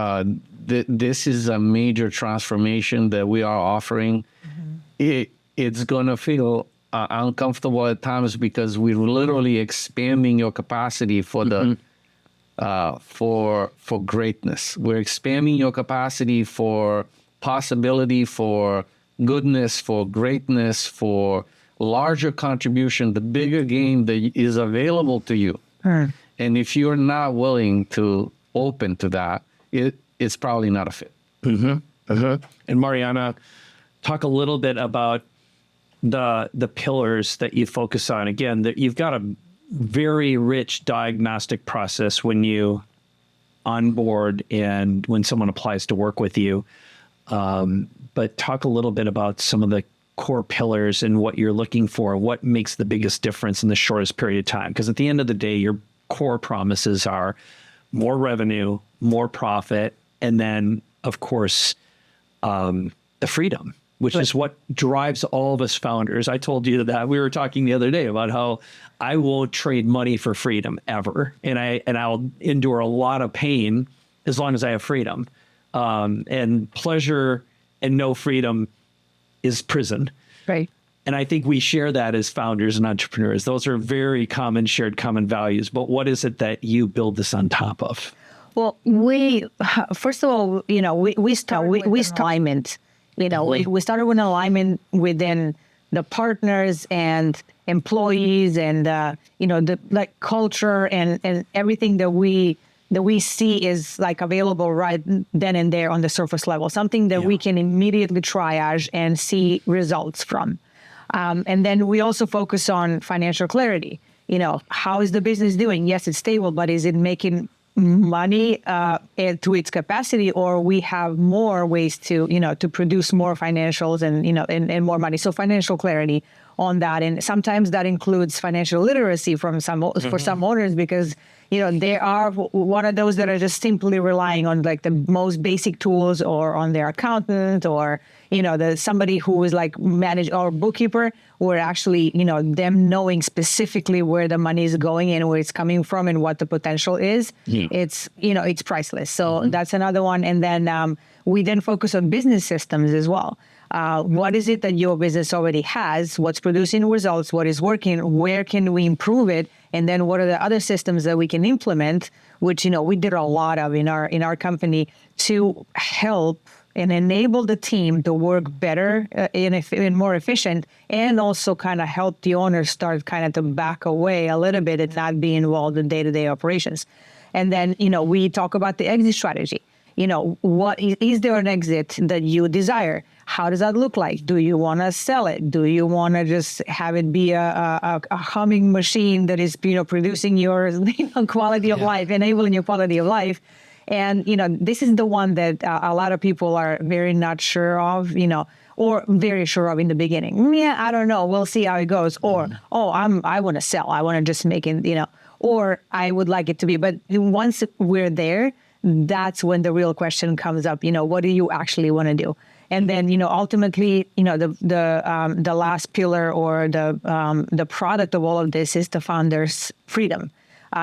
This is a major transformation that we are offering. Mm-hmm. It's going to feel uncomfortable at times because we're literally expanding your capacity for the for greatness. We're expanding your capacity for possibility, for goodness, for greatness, for larger contribution, the bigger game that is available to you. And if you're not willing to open to that, it's probably not a fit. And Mariana, talk a little bit about the pillars that you focus on. Again, that you've got a very rich diagnostic process when you onboard and when someone applies to work with you. But talk a little bit about some of the core pillars and what you're looking for, what makes the biggest difference in the shortest period of time. Because at the end of the day, your core promises are more revenue, more profit, and then, of course, the freedom, which is what drives all of us founders. I told you that we were talking the other day about how I won't trade money for freedom ever. And I'll endure a lot of pain as long as I have freedom. And pleasure and no freedom is prison. Right. And I think we share that as founders and entrepreneurs. Those are very common, shared common values. But what is it that you build this on top of? Well, first of all, we start with alignment. We started with alignment within the partners and employees and, the like culture and everything that we see is like available right then and there on the surface level, something that we can immediately triage and see results from. And then we also focus on financial clarity. How is the business doing? Yes, it's stable, but is it making money to its capacity, or we have more ways to produce more financials and more money? So financial clarity on that, and sometimes that includes financial literacy for some owners, because they are one of those that are just simply relying on like the most basic tools, or on their accountant, or somebody who is like manage or bookkeeper, or actually them knowing specifically where the money is going and where it's coming from and what the potential is. It's priceless. So that's another one. And then we then focus on business systems as well. What is it that your business already has? What's producing results? What is working? Where can we improve it? And then what are the other systems that we can implement, which, we did a lot of in our company to help and enable the team to work better and more efficient, and also kind of help the owners start kind of to back away a little bit and not be involved in day-to-day operations. And then, we talk about the exit strategy. What is there an exit that you desire? How does that look like? Do you want to sell it? Do you want to just have it be a humming machine that is, producing your quality of life, enabling your quality of life? And, this is the one that a lot of people are very not sure of, or very sure of in the beginning. Yeah, I don't know. We'll see how it goes. Or, I want to sell. I want to just make it, or I would like it to be. But once we're there, that's when the real question comes up. What do you actually want to do? And then, ultimately, the last pillar, or the product of all of this is the founder's freedom.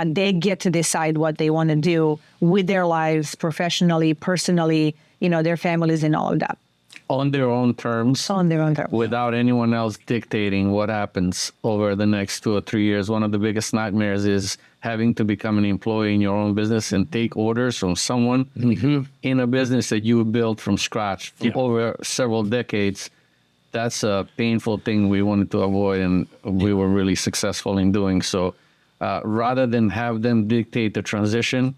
They get to decide what they want to do with their lives, professionally, personally, their families and all of that. On their own terms. On their own terms. Without anyone else dictating what happens over the next 2 or 3 years. One of the biggest nightmares is having to become an employee in your own business and take orders from someone in a business that you built from scratch over several decades. That's a painful thing we wanted to avoid, and we were really successful in doing so. Rather than have them dictate the transition,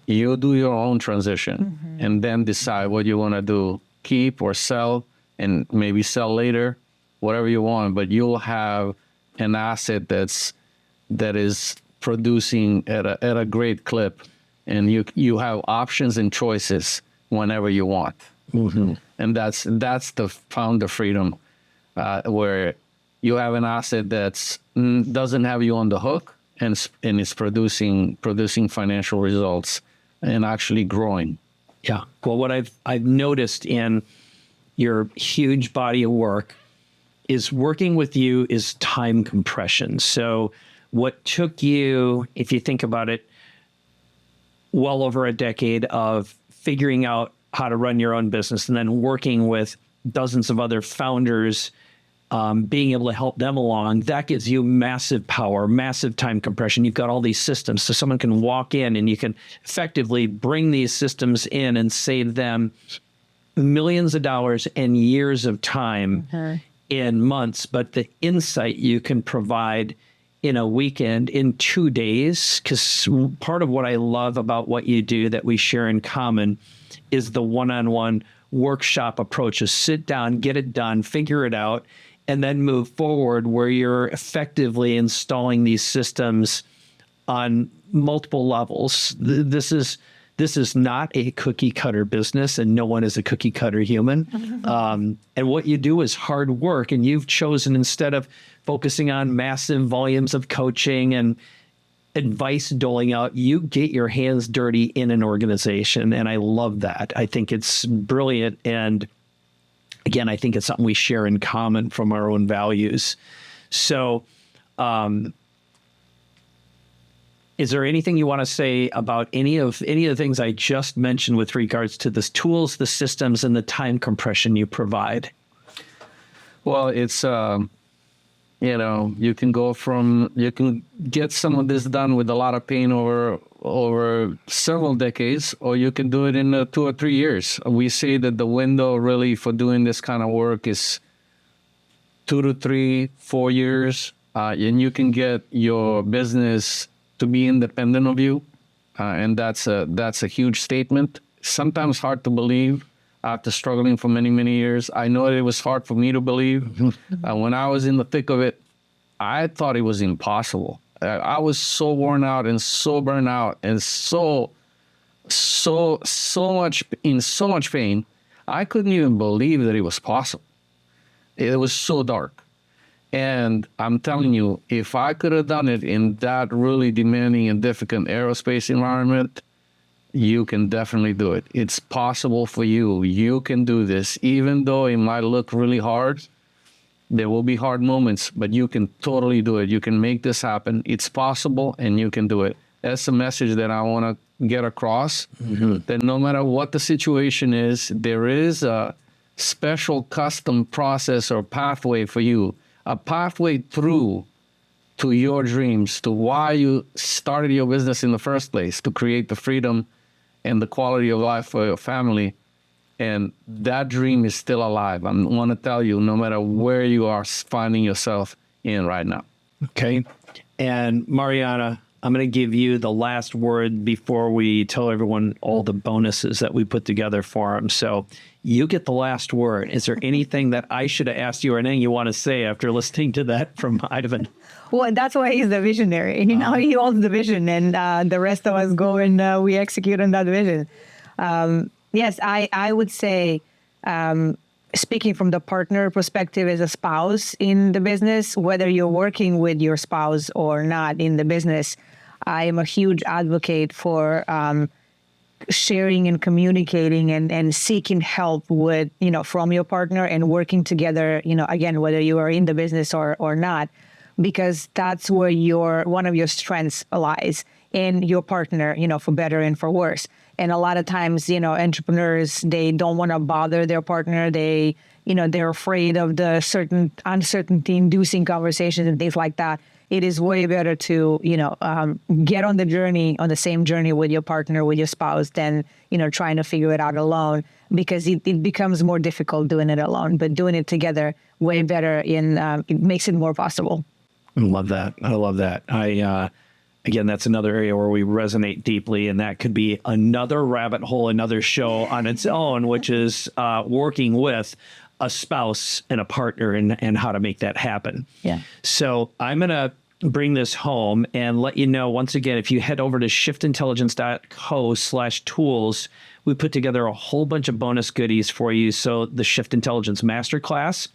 you do your own transition and then decide what you want to do, keep or sell, and maybe sell later, whatever you want. But you'll have an asset that is producing at a great clip, and you have options and choices whenever you want. And that's the founder freedom, where you have an asset that doesn't have you on the hook, and is producing financial results and actually growing. Yeah. Well, what I've noticed in your huge body of work is working with you is time compression. So what took you, if you think about it, well over a decade of figuring out how to run your own business and then working with dozens of other founders being able to help them along, that gives you massive power, massive time compression. You've got all these systems, so someone can walk in and you can effectively bring these systems in and save them millions of dollars and years of time in months. But the insight you can provide in a weekend, in 2 days, because part of what I love about what you do that we share in common is the one-on-one workshop approach. Is sit down, get it done, figure it out, and then move forward where you're effectively installing these systems on multiple levels. This is not a cookie cutter business, and no one is a cookie cutter human. And what you do is hard work, and you've chosen, instead of focusing on massive volumes of coaching and advice doling out, you get your hands dirty in an organization. And I love that. I think it's brilliant. And again, I think it's something we share in common from our own values. So, is there anything you want to say about any of the things I just mentioned with regards to the tools, the systems, and the time compression you provide? Well, it's, you can get some of this done with a lot of pain over several decades, or you can do it in 2 or 3 years. We say that the window really for doing this kind of work is 2 to 3, 4 years, and you can get your business to be independent of you, and that's a huge statement. Sometimes hard to believe after struggling for many, many years. I know it was hard for me to believe. When I was in the thick of it, I thought it was impossible. I was so worn out and so burned out and so much pain. I couldn't even believe that it was possible. It was so dark. And I'm telling you, if I could have done it in that really demanding and difficult aerospace environment, you can definitely do it. It's possible for you. You can do this. Even though it might look really hard, there will be hard moments, but you can totally do it. You can make this happen. It's possible, and you can do it. That's a message that I want to get across, that no matter what the situation is, there is a special custom process or pathway for you, a pathway through to your dreams, to why you started your business in the first place, to create the freedom and the quality of life for your family. And that dream is still alive. I want to tell you, no matter where you are finding yourself in right now. Okay. And Mariana, I'm going to give you the last word before we tell everyone all the bonuses that we put together for them. So you get the last word. Is there anything that I should have asked you or anything you want to say after listening to that from Ivan? Well, that's why he's the visionary. He owns the vision, and the rest of us go and we execute on that vision. Yes, I would say, speaking from the partner perspective as a spouse in the business, whether you're working with your spouse or not in the business, I am a huge advocate for sharing and communicating and seeking help with, from your partner and working together, again, whether you are in the business or not, because that's where one of your strengths lies in your partner, for better and for worse. And a lot of times, entrepreneurs, they don't want to bother their partner. They're afraid of the certain uncertainty-inducing conversations and things like that. It is way better to, get on the same journey with your partner, with your spouse, than, trying to figure it out alone, because it becomes more difficult doing it alone. But doing it together, way better, it makes it more possible. I love that. Again, that's another area where we resonate deeply, and that could be another rabbit hole, another show on its own, which is working with a spouse and a partner and how to make that happen. Yeah. So I'm going to bring this home and let you know, once again, if you head over to shiftintelligence.co/tools, we put together a whole bunch of bonus goodies for you. So the Shift Intelligence Masterclass,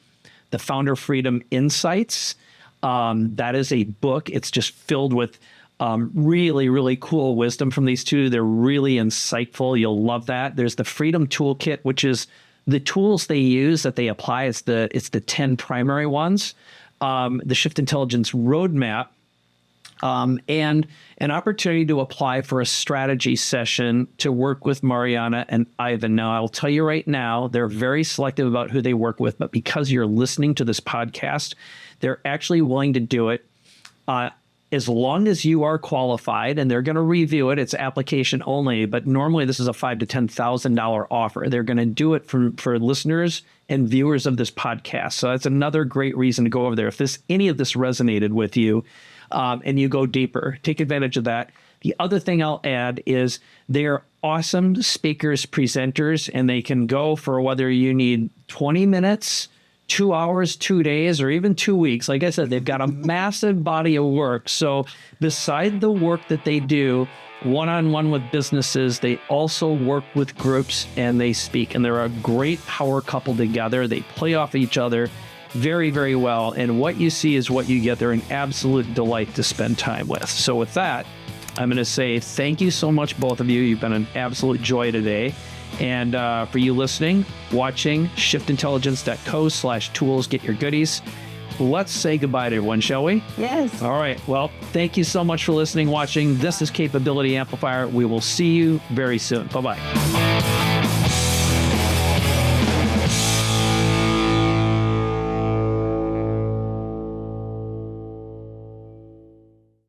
the Founder Freedom Insights, that is a book. It's just filled with really, really cool wisdom from these two. They're really insightful. You'll love that. There's the Freedom Toolkit, which is the tools they use that they apply. It's the 10 primary ones. The Shift Intelligence Roadmap, and an opportunity to apply for a strategy session to work with Mariana and Ivan. Now, I'll tell you right now, they're very selective about who they work with, but because you're listening to this podcast, they're actually willing to do it as long as you are qualified, and they're going to review it. It's application only, but normally this is a $5,000 to $10,000 offer. They're going to do it for listeners and viewers of this podcast. So that's another great reason to go over there. If any of this resonated with you, and you go deeper, take advantage of that. The other thing I'll add is they're awesome speakers, presenters, and they can go for whether you need 20 minutes, 2 hours, 2 days, or even 2 weeks. Like I said, they've got a massive body of work. So beside the work that they do one-on-one with businesses, they also work with groups and they speak. And they're a great power couple together. They play off each other very, very well. And what you see is what you get. They're an absolute delight to spend time with. So with that, I'm going to say thank you so much, both of you. You've been an absolute joy today. And for you listening, watching, shiftintelligence.co/tools, get your goodies. Let's say goodbye to everyone, shall we? Yes. All right. Well, thank you so much for listening, watching. This is Capability Amplifier. We will see you very soon. Bye-bye.